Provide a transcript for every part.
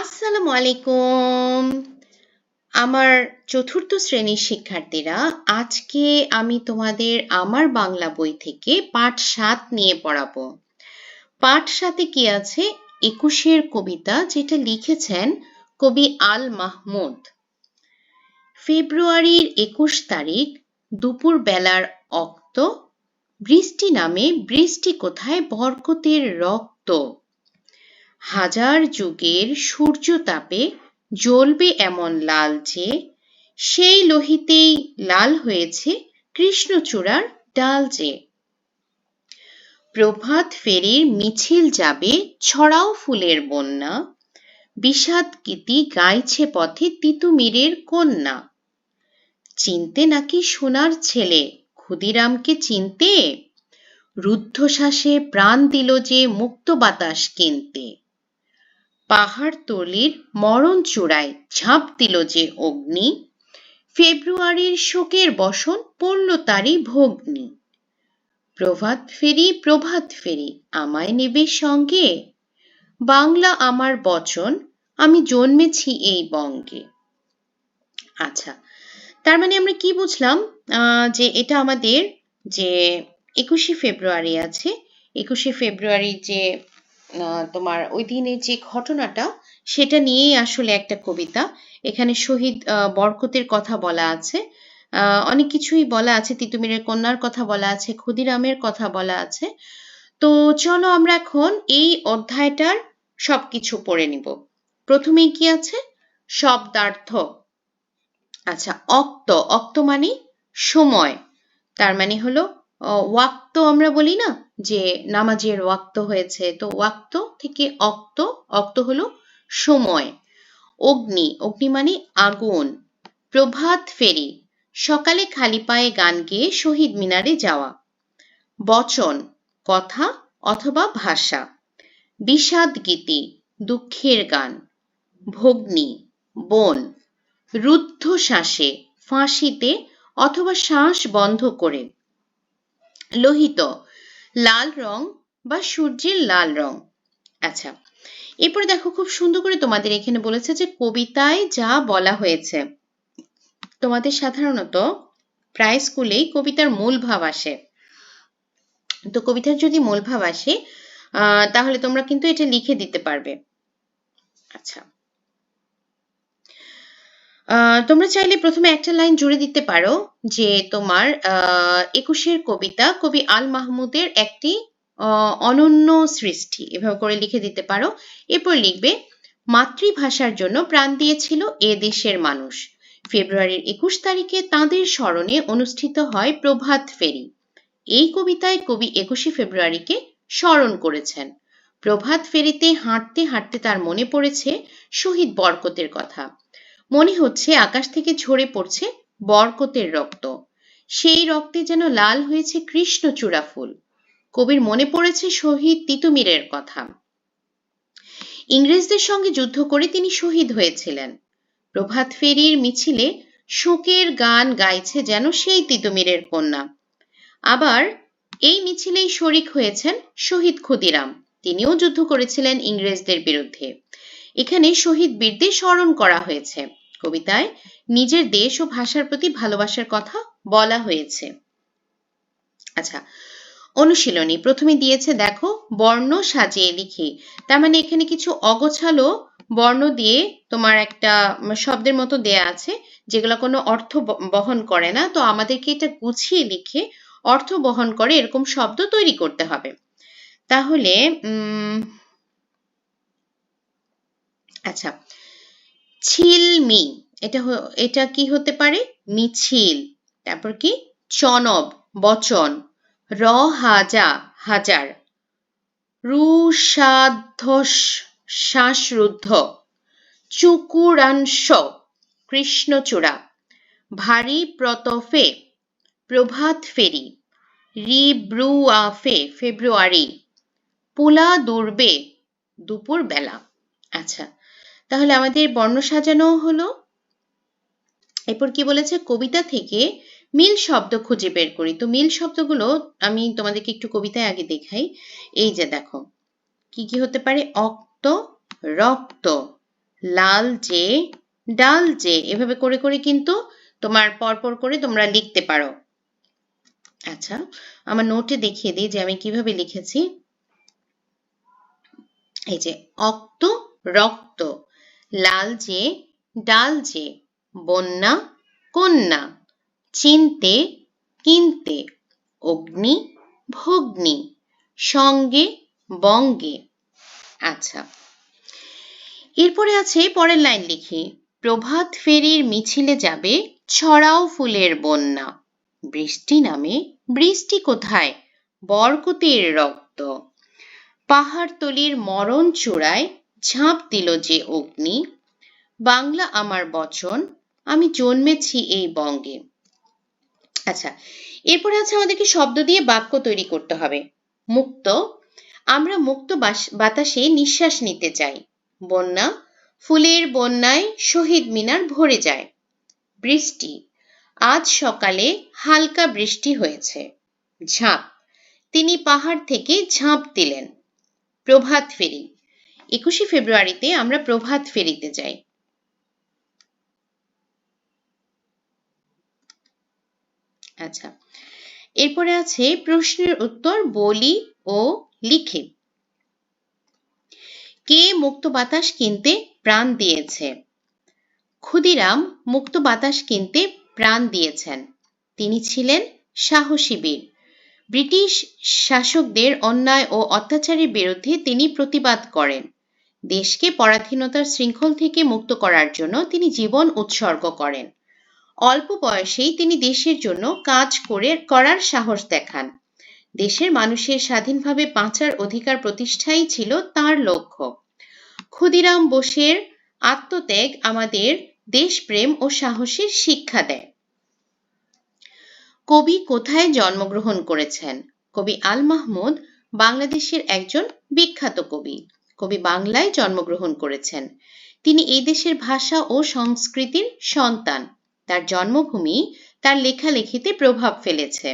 আসসালামু আলাইকুম। আমার চতুর্থ শ্রেণীর শিক্ষার্থীরা, আজকে আমি তোমাদের আমার বাংলা বই থেকে পাঠ ৭ নিয়ে পড়াবো। পাঠ ৭-এ কি আছে? ২১-এর কবিতা, যেটা লিখেছেন কবি আল মাহমুদ। ফেব্রুয়ারির ২১ তারিখ দুপুর বেলার অক্ত, বৃষ্টি নামে বৃষ্টি কোথায় বরকতের রক্ত। হাজার যুগের সূর্যতাপে জ্বলবে এমন লাল যে, সেই লোহিতেই লাল হয়েছে কৃষ্ণচূড়ার ডাল যে। প্রভাত ফেরির মিছিল যাবে ছড়াও ফুলের বন্যা, বিষাদ গীতি গাইছে পথে তিতুমিরের কন্যা। চিনতে নাকি সোনার ছেলে ক্ষুদিরামকে চিনতে, রুদ্ধশ্বাসে প্রাণ দিল যে মুক্ত বাতাস কিনতে। পাহাড়তলির মরণ চূড়ায় ঝাঁপ দিল যে অগ্নি, ফেব্রুয়ারির শোকের বসন পড়ল তারই ভগ্নি। প্রভাত ফেরি আমায় নেবে সঙ্গে, বাংলা আমার বচন আমি জন্মেছি এই বঙ্গে। আচ্ছা, তার মানে আমরা কি বুঝলাম? যে এটা আমাদের যে ২১শে ফেব্রুয়ারি আছে, ২১শে ফেব্রুয়ারির যে তোমার ওই দিনের যে ঘটনাটা, সেটা নিয়েই আসলে একটা কবিতা। এখানে শহীদ বরকতের কথা বলা আছে, অনেক কিছুই বলা আছে, তিতুমিরের কন্যার কথা বলা আছে, ক্ষুদিরামের কথা বলা আছে। তো চলো আমরা এখন এই অধ্যায়টার সবকিছু পড়ে নিব। প্রথমেই কি আছে? শব্দার্থ। আচ্ছা, অক্ত মানে সময়, তার মানে হলো ওয়াক্ত। আমরা বলি না যে নামাজের ওয়াক্ত হয়েছে, তো ওয়াক্ত থেকে অক্ত হলো সময়। অগ্নি মানে আগুন। প্রভাত ফেরি, সকালে খালি পায়ে গান গেয়ে শহীদ মিনারে যাওয়া। বচন, কথা অথবা ভাষা। বিষাদ গীতি, দুঃখের গান। ভগ্নি, বোন। রুদ্ধশ্বাসে, ফাঁসিতে অথবা শ্বাস বন্ধ করে। লোহিত, লাল রং বা সূর্যের লাল রং। আচ্ছা, এরপরে দেখো, খুব সুন্দর করে তোমাদের এখানে বলেছে যে কবিতায় যা বলা হয়েছে। তোমাদের সাধারণত প্রায় স্কুলেই কবিতার মূল ভাব আসে, তো কবিতার যদি মূল ভাব আসে তাহলে তোমরা কিন্তু এটা লিখে দিতে পারবে। আচ্ছা, তোমরা চাইলে প্রথমে একটা লাইন জুড়ে দিতে পারো যে তোমার ২১-এর কবিতা কবি আল মাহমুদের একটি অনন্য সৃষ্টি, এভাবে করে লিখে দিতে পারো। এরপর লিখবে, মাতৃভাষার জন্য প্রাণ দিয়েছিল এ দেশের মানুষ। ফেব্রুয়ারির ২১ তারিখে তাঁদের স্মরণে অনুষ্ঠিত হয় প্রভাত ফেরি। এই কবিতায় কবি ২১শে ফেব্রুয়ারিকে স্মরণ করেছেন। প্রভাত ফেরিতে হাঁটতে হাঁটতে তার মনে পড়েছে শহীদ বরকতের কথা। মনে হচ্ছে আকাশ থেকে ঝরে পড়ছে বরকতের রক্ত, সেই রক্তে যেন লাল হয়েছে কৃষ্ণচূড়া ফুল। কবির মনে পড়েছে শহীদ তিতুমিরের কথা। ইংরেজদের সঙ্গে যুদ্ধ করে তিনি শহীদ হয়েছিলেন। প্রভাত ফেরির মিছিলে শোকের গান গাইছে যেন সেই তিতুমিরের কন্যা। আবার এই মিছিলেই শরিক হয়েছেন শহীদ ক্ষুদিরাম, তিনিও যুদ্ধ করেছিলেন ইংরেজদের বিরুদ্ধে। এখানে শহীদ বীরদের স্মরণ করা হয়েছে। কবিতায় নিজের দেশ ও ভাষার প্রতি ভালোবাসার কথা বলা হয়েছে। আচ্ছা, অনুশীলনী প্রথমে দিয়েছে, দেখো, বর্ণ সাজিয়ে লিখি। তার মানে এখানে কিছু অগোছালো বর্ণ দিয়ে তোমার একটা শব্দের মতো দেয়া আছে, যেগুলো কোনো অর্থ বহন করে না। তো আমাদেরকে এটা গুছিয়ে লিখে অর্থ বহন করে এরকম শব্দ তৈরি করতে হবে। তাহলে আচ্ছা, ছিলমি, এটা কি হতে পারে? মিছিল। তারপর কি? চনব, বচন। হাজার। রুষাধ্বস, শ্বাসরুদ্ধ। চুকুরাংশ, কৃষ্ণচূড়া। ভারী প্রতফে, প্রভাত ফেরি। রিব্রুয়াফে, ফেব্রুয়ারি। পুলা দুর্বে, দুপুর বেলা। আচ্ছা, তাহলে আমাদের বর্ণ সাজানো হলো। এরপর কি বলেছে? কবিতা থেকে মিল শব্দ খুঁজে বের করি। তো মিল শব্দগুলো আমি তোমাদেরকে একটু কবিতায় আগে দেখাই। এই যে দেখো, কি কি হতে পারে? অক্ত, রক্ত, লাল যে, ডাল যে, এভাবে করে করে কিন্তু তোমার পরপর করে তোমরা লিখতে পারো। আচ্ছা, আমার নোটে দেখিয়ে দিই যে আমি কিভাবে লিখেছি। এই যে অক্ত রক্ত, লাল যে, ডাল যে, বন্যা কন্যা, চিনতে কিনতে, অগ্নি ভগ্নি, সঙ্গে বঙ্গে। আচ্ছা, এরপরে আছে পরের লাইন লিখি। প্রভাত ফেরির মিছিলে যাবে ছড়াও ফুলের বন্যা, বৃষ্টি নামে বৃষ্টি কোথায় বরকতির রক্ত, পাহাড়তলির মরণ চূড়ায় ঝাঁপ দিল যে অগ্নি, বাংলা আমার বচন আমি জন্মেছি এই বঙ্গে। আচ্ছা, এরপরে আছে আমাদেরকে শব্দ দিয়ে বাক্য তৈরি করতে হবে। মুক্ত, আমরা মুক্ত বাতাসে নিঃশ্বাস নিতে চাই। বন্যা, ফুলের বন্যায় শহীদ মিনার ভরে যায়। বৃষ্টি, আজ সকালে হালকা বৃষ্টি হয়েছে। ঝাঁপ, তিনি পাহাড় থেকে ঝাঁপ দিলেন। প্রভাত ফেরি, 21শে ফেব্রুয়ারিতে আমরা প্রভাত ফেরিতে যাই। আচ্ছা, এরপরে আছে প্রশ্নের উত্তর বলি ও লিখে। কে মুক্ত বাতাস কিনতে প্রাণ দিয়েছে? ক্ষুদিরাম মুক্ত বাতাস কিনতে প্রাণ দিয়েছেন। তিনি ছিলেন সাহসী বীর। ব্রিটিশ শাসকদের অন্যায় ও অত্যাচারের বিরুদ্ধে তিনি প্রতিবাদ করেন। দেশকে পরাধীনতার শৃঙ্খল থেকে মুক্ত করার জন্য তিনি জীবন উৎসর্গ করেন। অল্প বয়সেই তিনি দেশের জন্য কাজ করার সাহস দেখান। দেশের মানুষের স্বাধীনভাবে বাঁচার অধিকার প্রতিষ্ঠাই ছিল তার লক্ষ্য। ক্ষুদিরাম বোসের আত্মত্যাগ আমাদের দেশপ্রেম ও সাহসের শিক্ষা দেয়। কবি কোথায় জন্মগ্রহণ করেছেন? কবি আল মাহমুদ বাংলাদেশের একজন বিখ্যাত কবি। কবি বাংলায় জন্মগ্রহণ করেছেন। তিনি এই দেশের ভাষা ও সংস্কৃতির সন্তান। তার জন্মভূমি তার লেখালেখিতে প্রভাব ফেলেছে।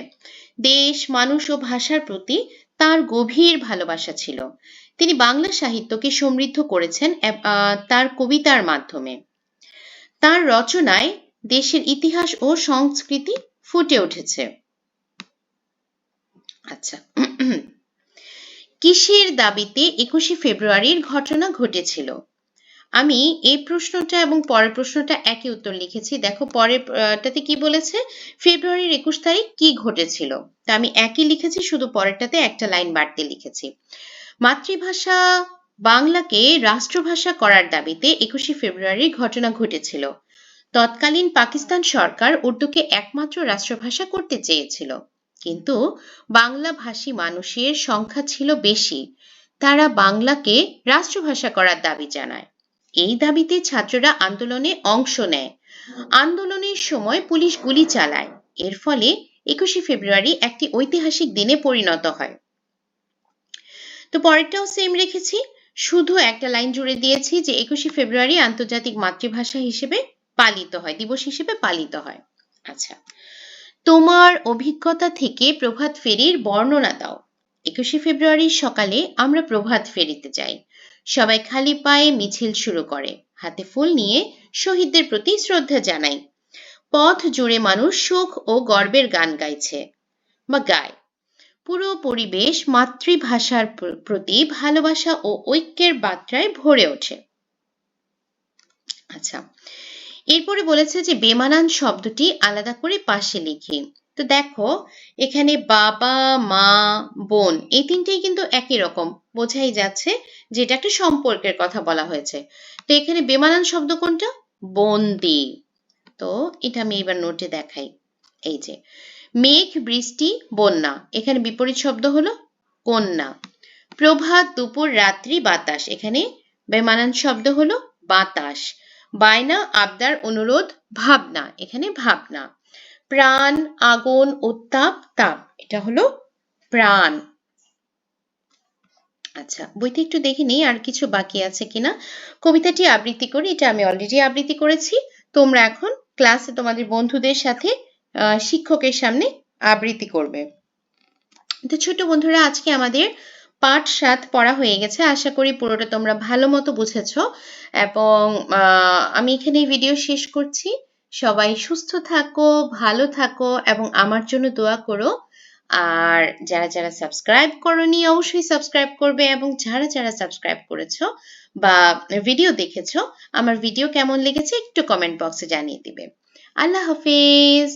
দেশ, মানুষ ও ভাষার প্রতি তার গভীর ভালোবাসা ছিল। তিনি বাংলা সাহিত্যকে সমৃদ্ধ করেছেন তার কবিতার মাধ্যমে। তার রচনায় দেশের ইতিহাস ও সংস্কৃতি ফুটে উঠেছে। আচ্ছা, কিসের দাবিতে 21শে ফেব্রুয়ারির ঘটনা ঘটেছিল? আমি এই প্রশ্নটা এবং পরের প্রশ্নটা একই উত্তর লিখেছি। দেখো পরেরটাতে কি বলেছে, ফেব্রুয়ারির 21 তারিখ কি ঘটেছিল। তা আমি একই লিখেছি, শুধু পরেরটাতে একটা লাইন বাড়তে লিখেছি। মাতৃভাষা বাংলাকে রাষ্ট্রভাষা করার দাবিতে 21শে ফেব্রুয়ারির ঘটনা ঘটেছিল। তৎকালীন পাকিস্তান সরকার উর্দুকে একমাত্র রাষ্ট্রভাষা করতে চেয়েছিল, কিন্তু বাংলাভাষী মানুষের সংখ্যা ছিল বেশি। তারা বাংলাকে রাষ্ট্রভাষা করার দাবি জানায়। এই দাবিতে ছাত্ররা আন্দোলনে অংশ নেয়। আন্দোলনের সময় পুলিশ গুলি চালায়। এর ফলে 21শে ফেব্রুয়ারি একটি ঐতিহাসিক দিনে পরিণত হয়। তো পরেরটাও সেম রেখেছি, শুধু একটা লাইন জুড়ে দিয়েছি যে 21শে ফেব্রুয়ারি আন্তর্জাতিক মাতৃভাষা হিসেবে পালিত হয়, দিবস হিসেবে পালিত হয়। আচ্ছা, তোমার অভিজ্ঞতা থেকে প্রভাত ফেরির বর্ণনা দাও। 21শে ফেব্রুয়ারির সকালে আমরা প্রভাত ফেরিতে যাই। সবাই খালি পায়ে মিছিল শুরু করে, হাতে ফুল নিয়ে শহীদদের প্রতি শ্রদ্ধা জানাই। পথ জুড়ে মানুষ শোক ও গর্বের গান গাইছে বা গায়। পুরো পরিবেশ মাতৃভাষার প্রতি ভালোবাসা ও ঐক্যের বার্তায় ভরে ওঠে। আচ্ছা, এরপরে বলেছে যে বেমানান শব্দটি আলাদা করে পাশে লিখি। তো দেখো, এখানে বাবা, মা, বোন এই তিনটেই কিন্তু একই রকম, বোঝাই যাচ্ছে যে এটা একটা সম্পর্কের কথা বলা হয়েছে। তো এখানে বেমানান শব্দ কোনটা? বন্দি। তো এটা আমি এবার নোটে দেখাই। এই যে মেঘ, বৃষ্টি, বন্যা, এখানে বিপরীত শব্দ হলো কন্যা। প্রভাত, দুপুর, রাত্রি, বাতাস, এখানে বেমানান শব্দ হলো বাতাস। বায়না, আবদার, অনুরোধ, ভাবনা, এখানে ভাবনা। প্রাণ, আগুন, উত্তাপ, তাপ, এটা হলো প্রাণ। আচ্ছা, বইতে একটু দেখে নিই আর কিছু বাকি আছে কিনা। কবিতাটি আবৃত্তি করি, এটা আমি অলরেডি আবৃত্তি করেছি। তোমরা এখন ক্লাসে তোমাদের বন্ধুদের সাথে শিক্ষকের সামনে আবৃত্তি করবে। তো ছোট বন্ধুরা, আজকে আমাদের পার্ট 7 পড়া হয়ে গেছে। আশা করি পুরোটা তোমরা ভালো মতো বুঝেছো এবং আমি এখানেই ভিডিও শেষ করছি। সবাই সুস্থ থাকো, ভালো থাকো এবং আমার জন্য দোয়া করো। আর যারা যারা সাবস্ক্রাইব করোনি অবশ্যই সাবস্ক্রাইব করবে এবং যারা যারা সাবস্ক্রাইব করেছো বা ভিডিও দেখেছো আমার ভিডিও কেমন লেগেছে একটু কমেন্ট বক্সে জানিয়ে দিবে। আল্লাহ হাফেজ।